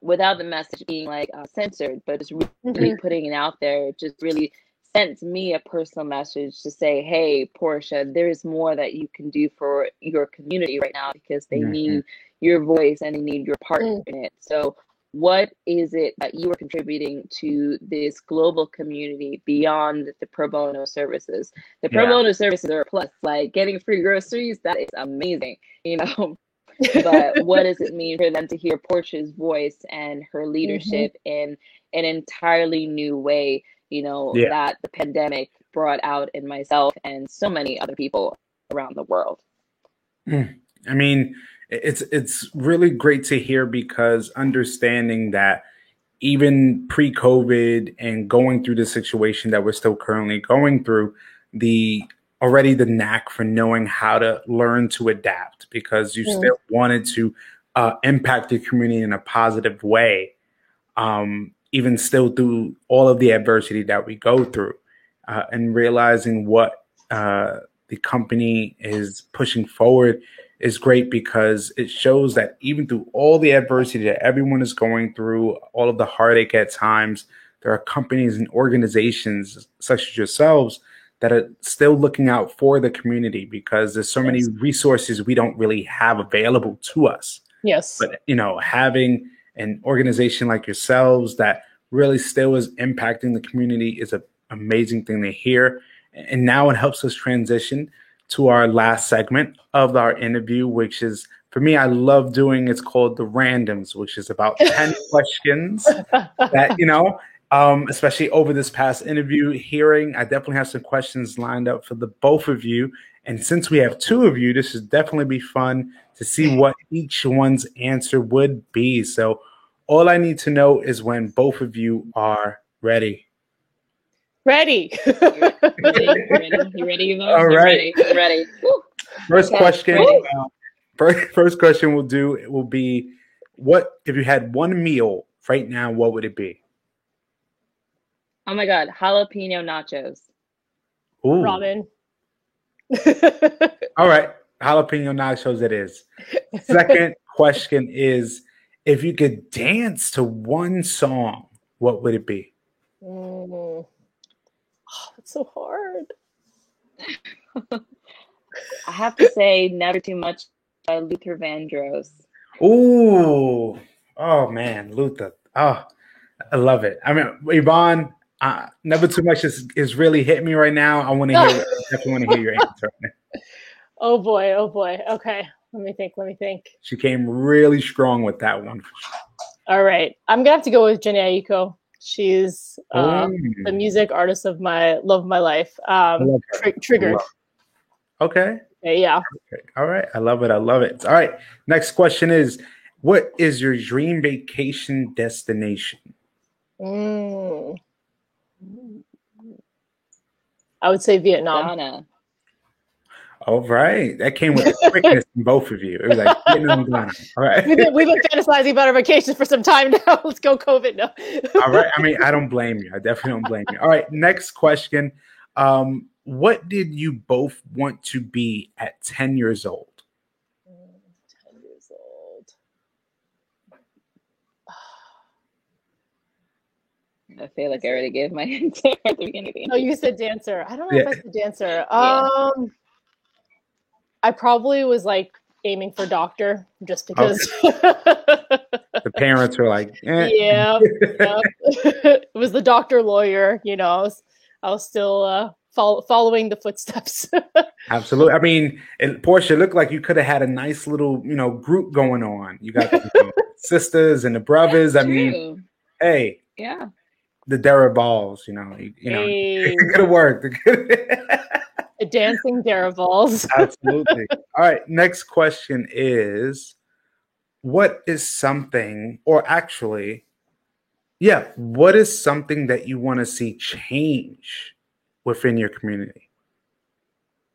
without the message being like censored, but just really putting it out there, just really sent me a personal message to say, hey, Portia, there's more that you can do for your community right now, because they need your voice and they need your part in it. So what is it that you are contributing to this global community beyond the pro bono services? The pro bono services are a plus, like getting free groceries, that is amazing, you know. But what does it mean for them to hear Portia's voice and her leadership in an entirely new way, you know, that the pandemic brought out in myself and so many other people around the world? I mean, it's really great to hear, because understanding that even pre-COVID and going through the situation that we're still currently going through, the knack for knowing how to learn to adapt, because you still wanted to impact your community in a positive way, even still through all of the adversity that we go through, and realizing what the company is pushing forward is great, because it shows that even through all the adversity that everyone is going through, all of the heartache at times, there are companies and organizations such as yourselves that are still looking out for the community, because there's so many resources we don't really have available to us. But, you know, having an organization like yourselves that really still is impacting the community is an amazing thing to hear. And now it helps us transition to our last segment of our interview, which is, for me, I love doing, it's called the randoms, which is about 10 questions that, you know, especially over this past interview hearing, I definitely have some questions lined up for the both of you. And since we have two of you, this should definitely be fun to see what each one's answer would be. So all I need to know is when both of you are ready. Ready. You ready? All right. Ready. First question. First question will be, what if you had one meal right now? What would it be? Oh my God, jalapeno nachos. Ooh. Ramen. All right, jalapeno nachos it is. Second question is, if you could dance to one song, what would it be? It's so hard. I have to say Never Too Much by Luther Vandross. Ooh, oh man, Luther. Oh, I love it. I mean, Yvonne, Never Too Much is really hitting me right now. I want to hear. Definitely want to hear your answer. Oh boy. Okay. Let me think. She came really strong with that one. All right. I'm gonna have to go with Jhené Aiko. She's Oh, the music artist of my life. I love her. Triggered. Okay. Yeah. Okay. All right. I love it. I love it. All right. Next question is, what is your dream vacation destination? I would say Vietnam. Ghana. All right. That came with a quickness in both of you. It was like Vietnam, Ghana. All right. We've been fantasizing about our vacations for some time now. Let's go COVID now. All right. I mean, I don't blame you. I definitely don't blame you. All right. Next question. What did you both want to be at 10 years old? 10 years old. I feel like I already gave my answer at the beginning. Oh, you said dancer. I don't know if I said dancer. Yeah. I probably was like aiming for doctor just because. Okay. The parents were like, eh. Yeah. It was the doctor lawyer, you know. I was still following the footsteps. Absolutely. I mean, Portia, looked like you could have had a nice little, group going on. You got the sisters and the brothers. That's true. Hey, yeah, the Daraballs. It could have worked. The dancing Daraballs. Absolutely. All right. Next question is, what is something, or actually, what is something that you want to see change within your community?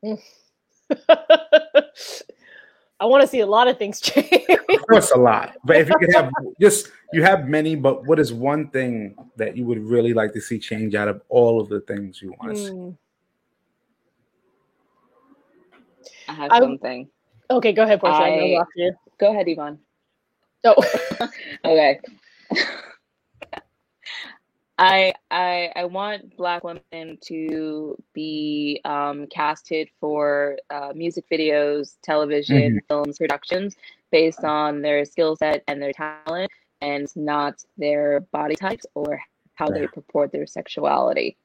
I want to see a lot of things change. Of course, a lot. But if you could have you have many, but what is one thing that you would really like to see change out of all of the things you want to see? I have something. Okay, go ahead, Portia. Go ahead, Yvonne. Oh. Okay. I want Black women to be casted for music videos, television, films, productions based on their skill set and their talent, and not their body types or how they purport their sexuality.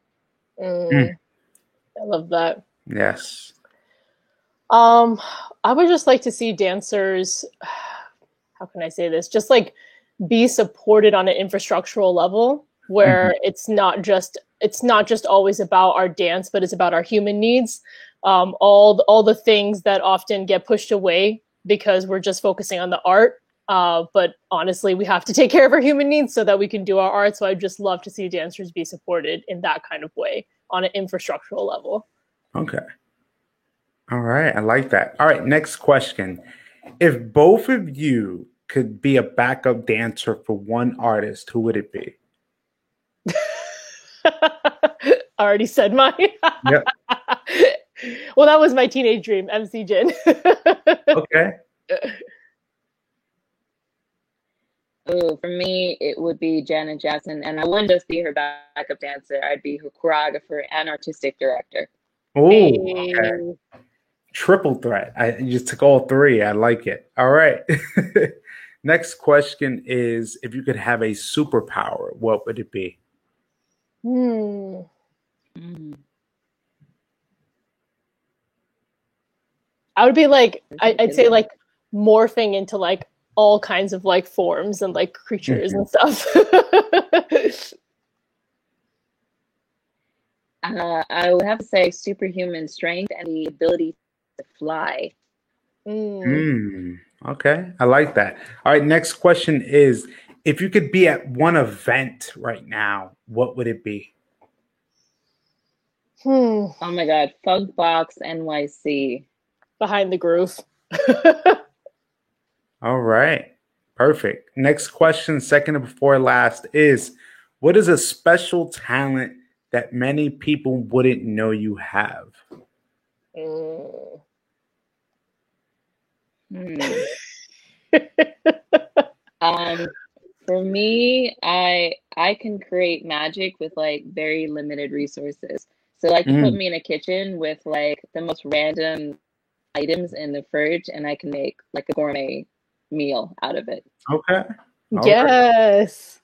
I love that. Yes. I would just like to see dancers, how can I say this? Just like be supported on an infrastructural level where it's not just always about our dance, but it's about our human needs. All the things that often get pushed away because we're just focusing on the art. But honestly, we have to take care of our human needs so that we can do our art. So I'd just love to see dancers be supported in that kind of way on an infrastructural level. Okay. All right. I like that. All right. Next question. If both of you could be a backup dancer for one artist, who would it be? I already said mine. Yep. Well, that was my teenage dream, MC Jin. Okay. Oh, for me, it would be Janet Jackson, and I wouldn't just be her backup dancer. I'd be her choreographer and artistic director. Oh, okay. Triple threat. You just took all three. I like it. All right. Next question is, if you could have a superpower, what would it be? I would be like, I'd say like morphing into like all kinds of like forms and like creatures and stuff. I would have to say superhuman strength and the ability to fly. Okay, I like that. All right, next question is, if you could be at one event right now, what would it be? Oh my God, Funkbox NYC. Behind the Groove. All right, perfect. Next question, second before last, is, what is a special talent that many people wouldn't know you have? For me, I can create magic with like very limited resources. So like you put me in a kitchen with like the most random items in the fridge, and I can make like a gourmet meal out of it. Okay. All Yes.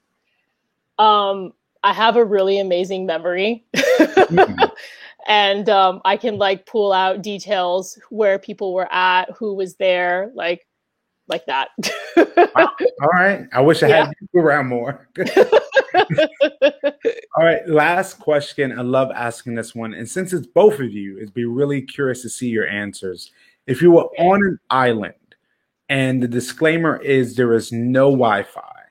I have a really amazing memory. And I can like pull out details where people were at, who was there, like that. Wow. All right. I wish I had you around more. All right. Last question. I love asking this one. And since it's both of you, it'd be really curious to see your answers. If you were on an island and the disclaimer is there is no Wi-Fi,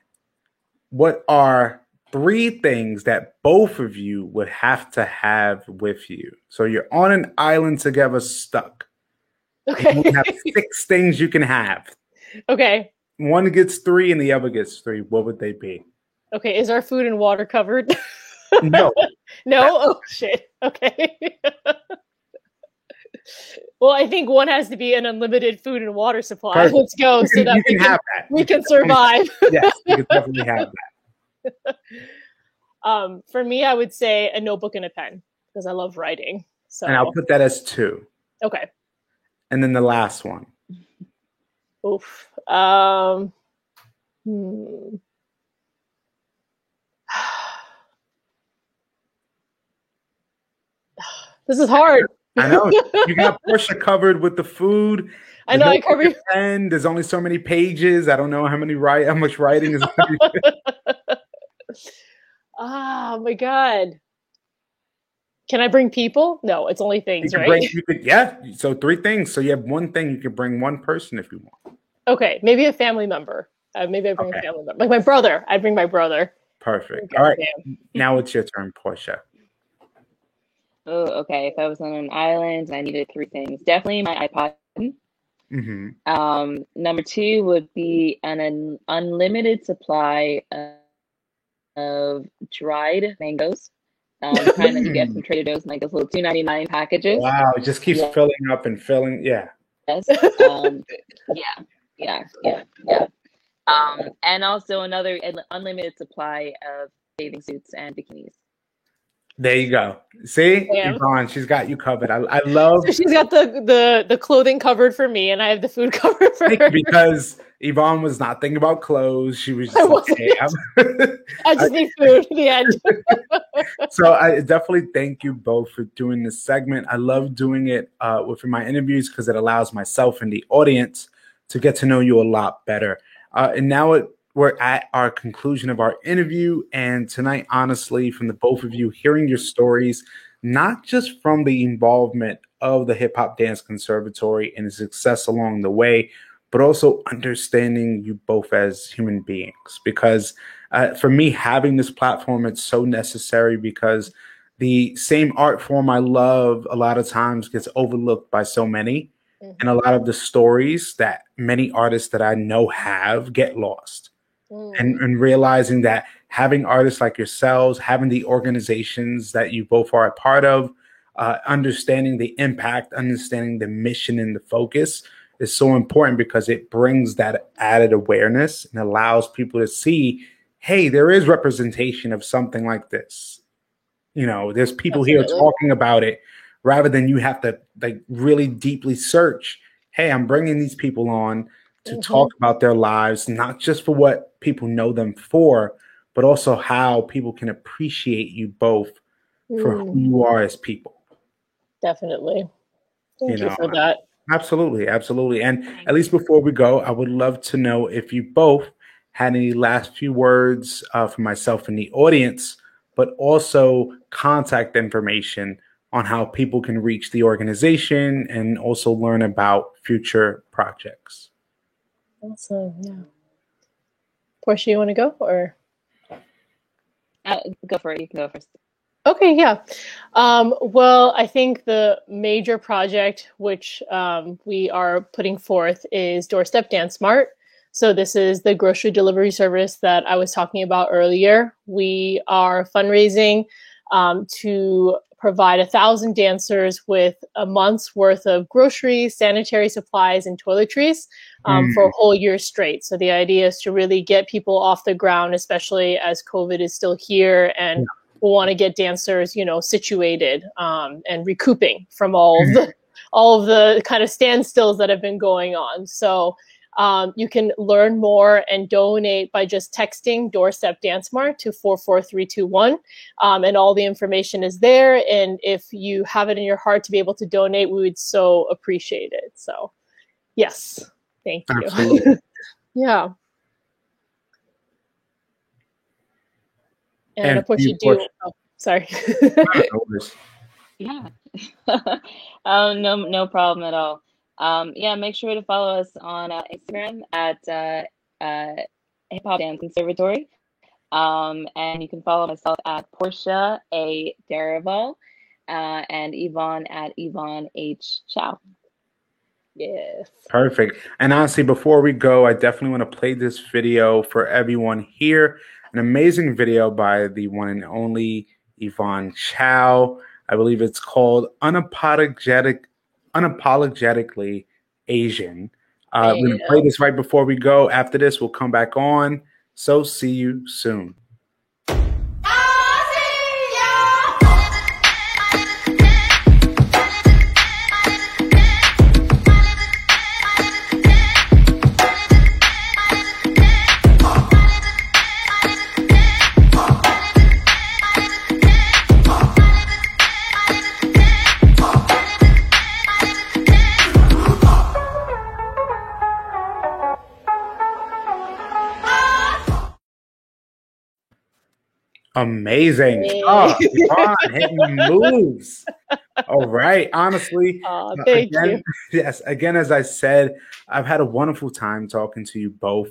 what are 3 things that both of you would have to have with you? So you're on an island together, stuck. Okay. You have 6 things you can have. Okay. One gets 3 and the other gets 3. What would they be? Okay. Is our food and water covered? No. No? Oh, shit. Okay. Well, I think one has to be an unlimited food and water supply. Perfect. Let's go so that we can survive. Yes, you can definitely have that. For me, I would say a notebook and a pen because I love writing. So, and I'll put that as 2. Okay. And then the last one. Oof. This is hard. I know. You got Portia covered with the food. I know. I covered. And there's only so many pages. I don't know how much writing is. Oh my God. Can I bring people? No, it's only things, right? Yeah. So 3 things. So you have 1 thing. You can bring 1 person if you want. Okay. Maybe a family member. Maybe I bring a family member. Like my brother. I'd bring my brother. Perfect. All right. Now it's your turn, Portia. Oh, okay. If I was on an island and I needed 3 things, definitely my iPod. Mm-hmm. Number 2 would be an unlimited supply of dried mangoes. Kind of you get from Trader Joe's, like those little $2.99 packages. Wow, it just keeps filling up and filling. Yeah. Yes. Yeah. And also another unlimited supply of bathing suits and bikinis. There you go. See, Yvonne, she's got you covered. I love. So she's got the clothing covered for me, and I have the food covered for her. Because Yvonne was not thinking about clothes. She was just like, hey, I just need food at the end. So I definitely thank you both for doing this segment. I love doing it within my interviews because it allows myself and the audience to get to know you a lot better. And now we're at our conclusion of our interview. And tonight, honestly, from the both of you, hearing your stories, not just from the involvement of the Hip Hop Dance Conservatory and the success along the way, but also understanding you both as human beings. Because for me, having this platform, it's so necessary because the same art form I love a lot of times gets overlooked by so many. Mm-hmm. And a lot of the stories that many artists that I know have get lost. And realizing that having artists like yourselves, having the organizations that you both are a part of, understanding the impact, understanding the mission and the focus is so important because it brings that added awareness and allows people to see, hey, there is representation of something like this. You know, there's people here talking about it rather than you have to like really deeply search. Hey, I'm bringing these people on to talk about their lives, not just for what people know them for, but also how people can appreciate you both for who you are as people. Definitely. Thank you for that. Absolutely. Absolutely. And at least before we go, I would love to know if you both had any last few words for myself and the audience, but also contact information on how people can reach the organization and also learn about future projects. Awesome. Yeah. Portia, you want to go or? Go for it. You can go first. Okay. Yeah. Well, I think the major project which we are putting forth is Doorstep Dance Mart. So this is the grocery delivery service that I was talking about earlier. We are fundraising to provide 1,000 dancers with a month's worth of groceries, sanitary supplies, and toiletries for a whole year straight. So the idea is to really get people off the ground, especially as COVID is still here and we'll want to get dancers, situated and recouping from all of the kind of standstills that have been going on. So you can learn more and donate by just texting Doorstep Dance Mart to 44321. And all the information is there. And if you have it in your heart to be able to donate, we would so appreciate it. So yes, thank you. Absolutely. Yeah. And of course you do. Oh, sorry. Yeah. No problem at all. Yeah, make sure to follow us on Instagram at Hip Hop Dance Conservatory. And you can follow myself at Portia A. Darival and Yvonne at Yvonne H. Chow. Yes. Perfect. And honestly, before we go, I definitely want to play this video for everyone here. An amazing video by the one and only Yvonne Chow. I believe it's called Unapologetically Asian. We're going to play this right before we go. After this, we'll come back on. So see you soon. Amazing. Oh, Yvonne hitting moves. All right. Honestly, thank you. Yes. Again, as I said, I've had a wonderful time talking to you both,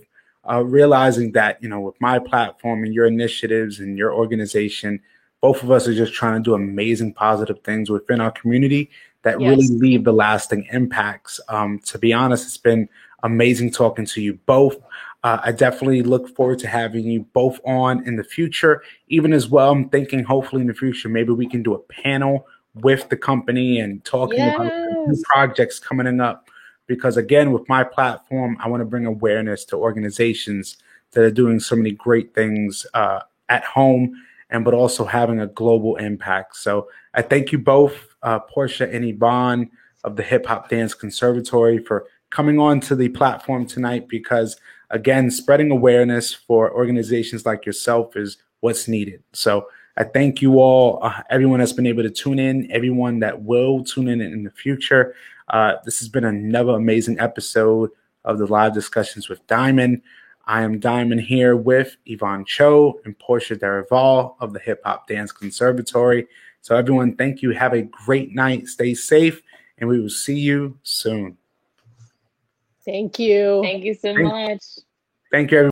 realizing that, with my platform and your initiatives and your organization, both of us are just trying to do amazing, positive things within our community that really leave the lasting impacts. To be honest, it's been amazing talking to you both. I definitely look forward to having you both on in the future. Even as well, I'm thinking hopefully in the future, maybe we can do a panel with the company and talking about new projects coming up. Because again, with my platform, I want to bring awareness to organizations that are doing so many great things at home, but also having a global impact. So I thank you both, Portia and Yvonne of the Hip Hop Dance Conservatory, for coming on to the platform tonight, because again, spreading awareness for organizations like yourself is what's needed. So I thank you all, everyone that's been able to tune in, everyone that will tune in the future. This has been another amazing episode of the Live Discussions with Diamond. I am Diamond here with Yvonne Cho and Portia Darival of the Hip Hop Dance Conservatory. So everyone, thank you. Have a great night. Stay safe, and we will see you soon. Thank you. Thank you so much. Thank you, everyone.